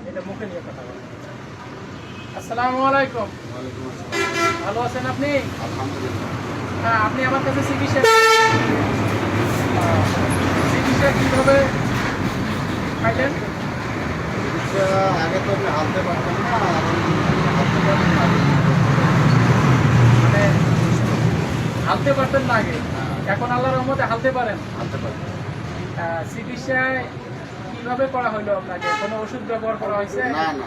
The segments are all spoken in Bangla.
এটা মুখে নিয়ে কথা বলেন। আসসালামু আলাইকুম। ওয়ালাইকুম আসসালাম। ভালো আছেন আপনি? আলহামদুলিল্লাহ। হ্যাঁ, আপনি আমার কাছে চিকিৎসা কীভাবে পাইলেন? চিকিৎসা আগে তো আমি হালতে পারতাম না, এখন হালতে পারতাম না। মানে হালতে পারতেন না আগে, এখন আল্লাহর রহমতে হালতে পারেন। হালতে পারতাম চিকিৎসায় কিভাবে করা হলো আপনাকে? কোনো ওষুধ ব্যবহার করা হয়েছে? না, না,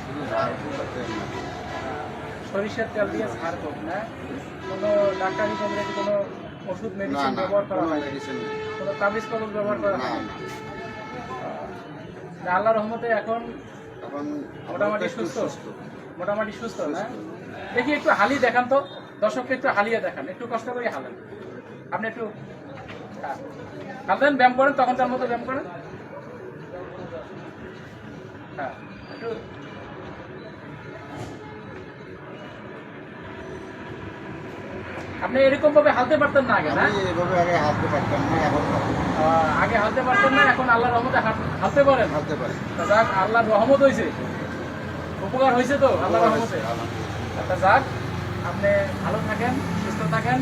শুধু ঝাড় ফুঁকাতে না। সরিষার তেল দিয়ে ঝাড় করব না? কোনো ডাক্তারি কমরেড কোনো ওষুধ না, মেডিসিন না, ব্যবহার করা কোনো হয়? মেডিসিন নেই। কোনো তাবিজ কবজ ব্যবহার করা না, হয়? না। আল্লাহর রহমতে এখন এখন মোটামুটি একটু সুস্থ। মোটামুটি সুস্থ না? দেখি একটু হালি দেখান তো, দর্শককে একটু হালিয়ে দেখান, একটু কষ্ট করে হালেন। আপনি একটু হালেন, ব্যায়াম করেন, তখন তার মতো ব্যায়াম করেন। হ্যাঁ, একটু আপনি এরকম ভাবে হালতে পারতেন না আগে, না? আমি এভাবে আগে হালতে পারতাম না, এখন পারি। আগে হালতে পারতেন না, এখন আল্লাহর রহমতে হালতে পারেন। হালতে পারি। যাক, আল্লাহর রহমত হয়েছে, উপকার হয়েছে তো আল্লাহর রহমতে। আচ্ছা, যাক, আপনি ভালো থাকেন, সুস্থ থাকেন।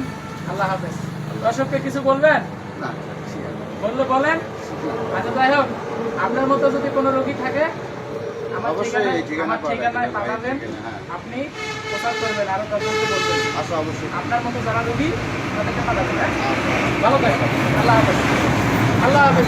আল্লাহ হাফেজ। দর্শককে কিছু বলবেন? না, বললে বলেন। আচ্ছা, যাই হোক, আপনার মতো যদি কোনো রোগী থাকে আমার অবশ্যই এই ঠিকানায় ঠিকানায় পাঠাবেন, হ্যাঁ। আপনি প্রচার করবেন, আরো দর্শককে বলবেন। আচ্ছা, অবশ্যই। আপনার মতো যারা রোগী তাদেরকে পাঠাবেন। হ্যাঁ, ভালো থাকবেন। আল্লাহ হাফেজ। আল্লাহ হাফেজ।